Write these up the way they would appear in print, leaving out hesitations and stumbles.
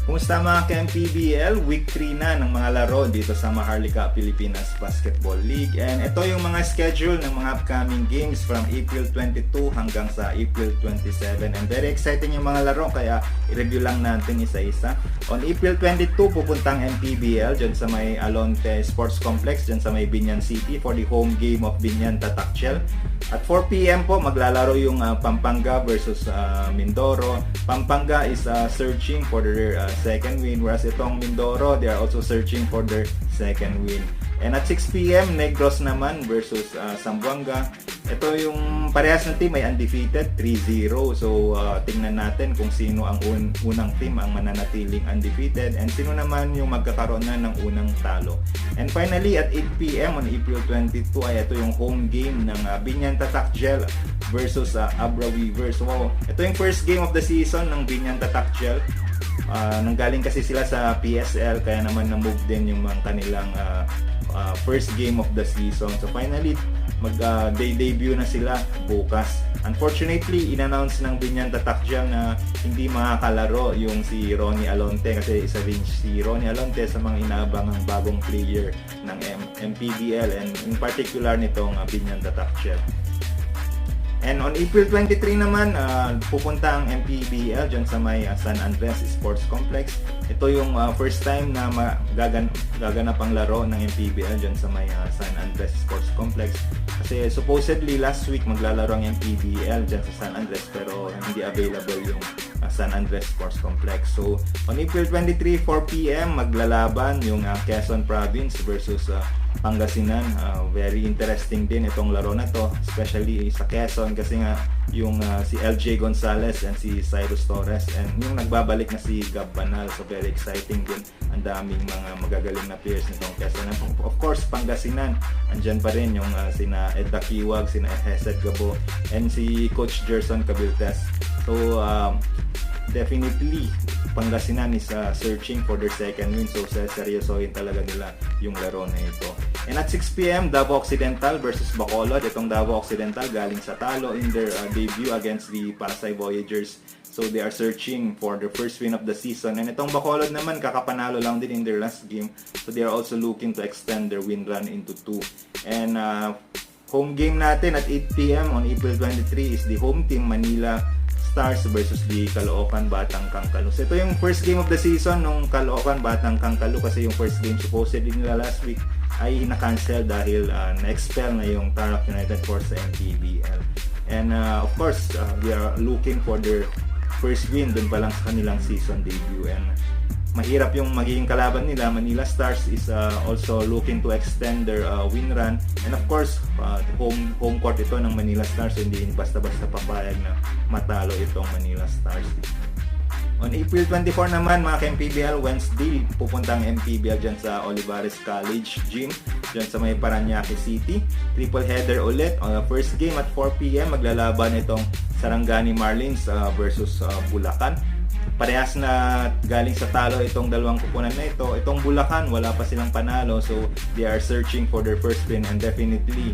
Kumusta mga ka-MPBL? Week 3 na ng mga laro dito sa Maharlika Pilipinas Basketball League. And ito yung mga schedule ng mga upcoming games from April 22 hanggang sa April 27. And very exciting yung mga laro kaya i-review lang natin isa-isa. On April 22, pupuntang MPBL dyan sa may Alonte Sports Complex dyan sa may Binyan City for the home game of Binyan Tatakchel. At 4 PM po maglalaro yung Pampanga versus Mindoro. Pampanga is searching for their second win, whereas itong Mindoro, they are also searching for their second win. And at 6 PM, Negros naman versus Zamboanga. Ito yung parehas na team ay undefeated, 3-0. So tingnan natin kung sino ang unang team ang mananatiling undefeated and sino naman yung magkakaroon na ng unang talo. And finally, at 8 PM on April 22 ay ito yung home game ng Binyan Tatakchel versus Abra Weavers. So ito yung first game of the season ng Binyan Tatakchel. Nanggaling kasi sila sa PSL kaya naman na-move din yung mga kanilang first game of the season. So finally, mag-debut na sila bukas. Unfortunately, in-announce ng Binyan Tatakchel na hindi makakalaro yung si Ronnie Alonte kasi isa rin si Ronnie Alonte sa mga inaabangang bagong player ng MPBL and in particular nitong Binyan Tatakchel. And on April 23 naman, pupunta ang MPBL dyan sa may San Andres Sports Complex. Ito yung first time na gaganap ang laro ng MPBL dyan sa may San Andres Sports Complex. Kasi supposedly last week maglalaro ang MPBL dyan sa San Andres pero hindi available yung San Andres Sports Complex. So on April 23, 4 PM maglalaban yung Quezon Province versus Pangasinan. Very interesting din itong laro na to, especially sa Quezon kasi nga yung si LJ Gonzalez and si Cyrus Torres and yung nagbabalik na si Gab Banal. So very exciting din. Ang daming mga magagaling na players nitong Quezon. And of course, Pangasinan, andyan pa rin yung sina Edda Kiwag, sina Hesed Gabo and si Coach Gerson Cabiltes. So definitely Pangasinan is searching for their second win, so seryosohin talaga nila yung laro na ito. And at 6 PM, Davao Occidental versus Bacolod. Itong Davao Occidental galing sa talo in their debut against the Pasay Voyagers. So they are searching for the first win of the season. And itong Bacolod naman, kakapanalo lang din in their last game. So they are also looking to extend their win run into 2. And home game natin at 8 PM on April 23 is the home team Manila Stars versus the Caloocan Batang Kangkalu. So ito yung first game of the season nung Caloocan Batang Kangkalu kasi yung first game supposedly nila last week ay na-cancel dahil na-expel na yung Tarlac United Force sa MPBL. And of course, we are looking for their first win dun pa lang sa kanilang season debut. And mahirap yung magiging kalaban nila. Manila Stars is also looking to extend their win run. And of course, home court ito ng Manila Stars. So hindi basta-basta papayag na matalo itong Manila Stars. On April 24 naman mga ka-MPBL, Wednesday, pupunta ang MPBL dyan sa Olivares College Gym, dyan sa may Parañaque City. Triple header ulit. First game at 4 PM, maglalaban itong Sarangani Marlins versus Bulacan. Parehas na galing sa talo itong dalawang kupunan na ito. Itong Bulacan, wala pa silang panalo. So, they are searching for their first win and definitely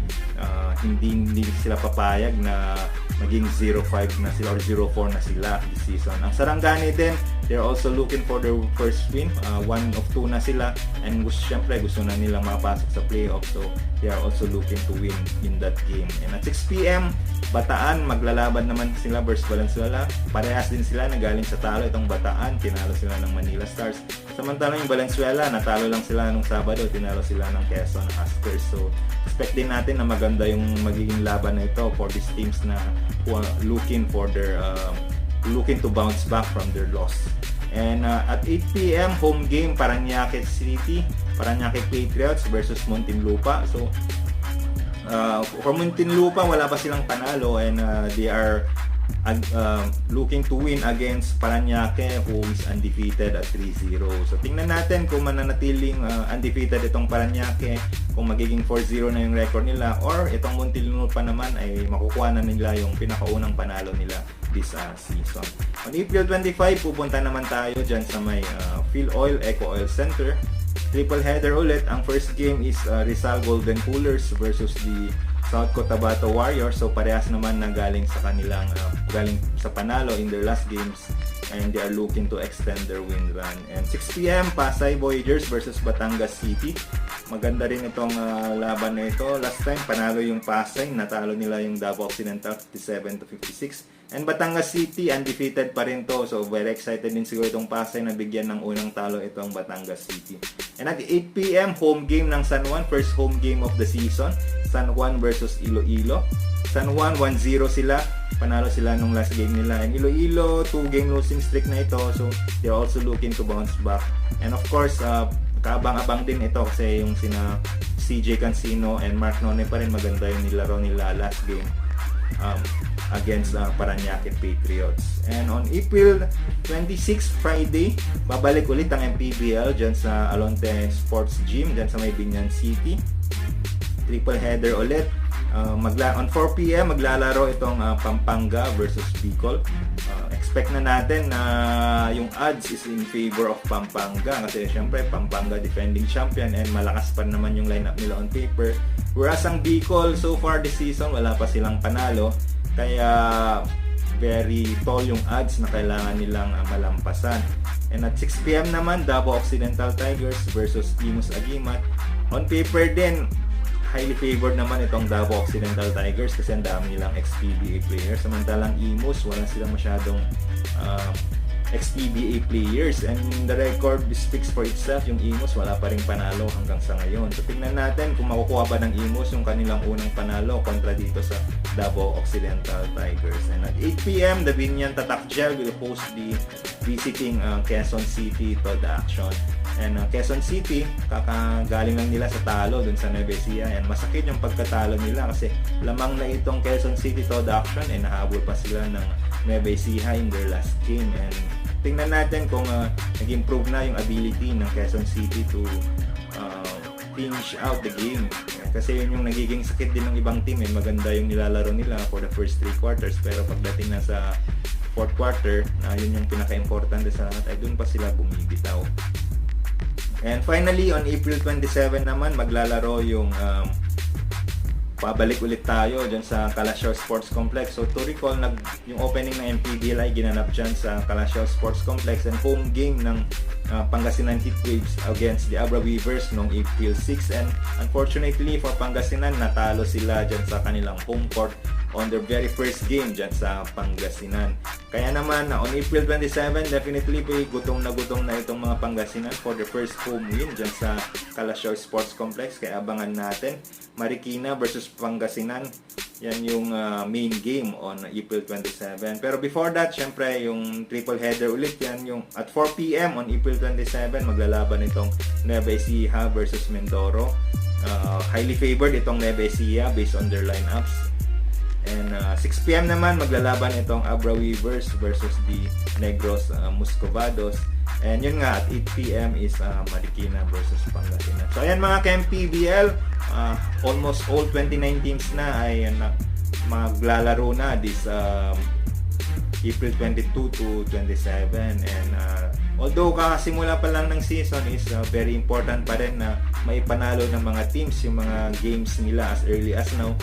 hindi sila papayag na maging 0-5 na sila or 0-4 na sila this season. Ang Sarangani din, they're also looking for their first win. 1 of 2 na sila and syempre gusto na nilang mapasok sa playoff. So, they are also looking to win in that game. And at 6 PM, Bataan, maglalaban naman sila versus Valenzuela. Parehas din sila na galing sa talo. Itong Bataan, tinalo sila ng Manila Stars. Samantalang yung Valenzuela, natalo lang sila nung Sabado, tinalo sila ng Quezon Huskers. So, expect din natin na maganda yung magiging laban na ito for these teams na who are looking to bounce back from their loss. And at 8 PM, home game, Parañaque City, Parañaque Patriots versus Muntinlupa. So, for Muntinlupa, wala pa silang panalo and they are looking to win against Parañaque who is undefeated at 3-0. So tingnan natin kung mananatiling undefeated itong Parañaque, kung magiging 4-0 na yung record nila or itong Muntinlupa naman ay makukuha na nila yung pinakaunang panalo nila this season. On April 25, pupunta naman tayo dyan sa may Phil Oil Eco Oil Center. Triple header ulit. Ang first game is Rizal Golden Coolers versus the South Cotabato Warriors. So parehas naman na galing sa kanilang galing sa panalo in their last games. and they are looking to extend their win run. And 6 PM, Pasay Voyagers versus Batangas City. Maganda rin itong laban na ito. Last time, panalo yung Pasay, natalo nila yung Davao Occidental 57-56. And Batangas City, undefeated pa rin to. So, very excited din siguro itong Pasay na bigyan ng unang talo itong Batangas City. And at 8 PM, home game ng San Juan. First home game of the season. San Juan versus Iloilo. San Juan, 1-0 sila. Panalo sila nung last game nila. And Iloilo, 2-game losing streak na ito. So, they're also looking to bounce back. And of course, kaabang-abang din ito kasi yung sina CJ Cancino and Mark None pa rin maganda yung nilaro nila last game against Parañaque Patriots. And on April 26, Friday, babalik ulit ang MPBL dyan sa Alonte Sports Gym dyan sa may Binyan City. Triple header ulit. On 4 PM maglalaro itong Pampanga versus Bicol. Expect na natin na yung odds is in favor of Pampanga kasi syempre Pampanga defending champion and malakas pa naman yung lineup nila on paper. Whereas ang Bicol so far this season wala pa silang panalo kaya very tall yung odds na kailangan nilang malampasan. And at 6 PM naman Davao Occidental Tigers versus Imus Agimat. On paper din highly favored naman itong Davao Occidental Tigers kasi ang dami nilang ex-PBA players. Samantalang Imus, wala silang masyadong ex-PBA players. And the record speaks for itself. Yung Imus, wala pa rin panalo hanggang sa ngayon. So tingnan natin kung makukuha ba ng Imus yung kanilang unang panalo kontra dito sa Davao Occidental Tigers. And at 8 PM, the Binyan Tatakjel will host the visiting Quezon City to the action. And Quezon City, kakagaling lang nila sa talo dun sa Nueva Ecija. And masakit yung pagkatalo nila kasi lamang na itong Quezon City to the action and nahabol pa sila ng Nueva Ecija in their last game. And tingnan natin kung nag-improve na yung ability ng Quezon City to finish out the game. Kasi yun yung nagiging sakit din ng ibang team. Maganda yung nilalaro nila for the first 3 quarters. Pero pagdating na sa 4th quarter, yun yung pinaka-importante sa lahat ay dun pa sila bumibitaw. And finally, on April 27 naman, maglalaro yung pabalik ulit tayo dyan sa Calasiao Sports Complex. So to recall, yung opening ng MPBL ay ginanap dyan sa Calasiao Sports Complex and home game ng Pangasinan Heatwaves against the Abra Weavers noong April 6. And unfortunately for Pangasinan, natalo sila dyan sa kanilang home court on their very first game dyan sa Pangasinan. Kaya naman, on April 27, definitely gutom na itong mga Pangasinan for the first home win dyan sa Calasiao Sports Complex. Kaya abangan natin. Marikina versus Pangasinan. Yan yung main game on April 27. Pero before that, syempre, yung triple header ulit yan. Yung at 4 PM on April 27, maglalaban itong Nueva Ecija versus Mindoro. Highly favored itong Nueva Ecija based on their lineups. And 6 PM naman maglalaban itong Abra Weavers versus the Negros Muscovados. And yun nga, at 8 PM is Marikina versus Pangasinan. So ayan mga ka-MPBL, almost all 29 teams na ay maglalaro na this April 22 to 27. And although kakasimula pa lang ng season is very important pa rin na maipanalo ng mga teams yung mga games nila as early as now.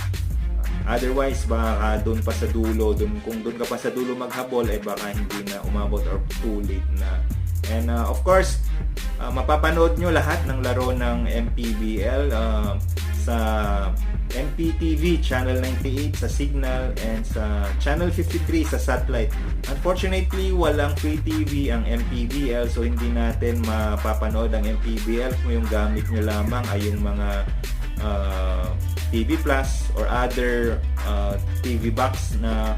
Otherwise, baka doon pa sa dulo, kung doon ka pa sa dulo maghabol, baka hindi na umabot or too late na. And of course, mapapanood nyo lahat ng laro ng MPBL sa MPTV Channel 98 sa Signal and sa Channel 53 sa Satellite. Unfortunately, walang free TV ang MPBL, so hindi natin mapapanood ang MPBL kung yung gamit nyo lamang ay yung mga TV Plus or other TV box na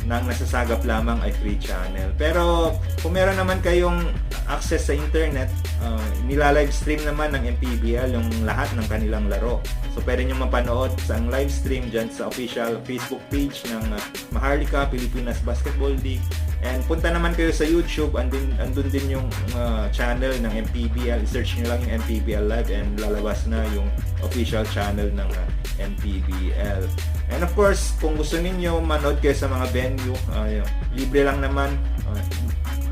nang nasasagap lamang ay free channel. Pero kung meron naman kayong access sa internet, nila-live stream naman ng MPBL yung lahat ng kanilang laro. So pwede nyo mapanood sa live stream dyan sa official Facebook page ng Maharlika Pilipinas Basketball League. And punta naman kayo sa YouTube, andun din yung channel ng MPBL. Search nyo lang yung MPBL Live and lalabas na yung official channel ng MPBL. And of course, kung gusto ninyo manood kayo sa mga venue, libre lang naman.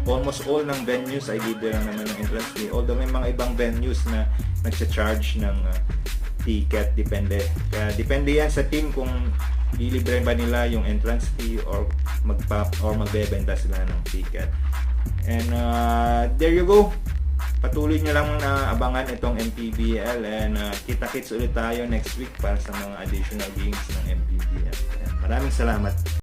Almost all ng venues ay libre lang naman ng entrance fee. Although may mga ibang venues na nagsa-charge ng ticket, depende. Kaya depende yan sa team kung lilibre ba nila yung entrance fee or magbebenta sila ng ticket. And there you go. Patuloy nyo lang na abangan itong MPBL, and kita-kits ulit tayo next week para sa mga additional games ng MPBL. Maraming salamat.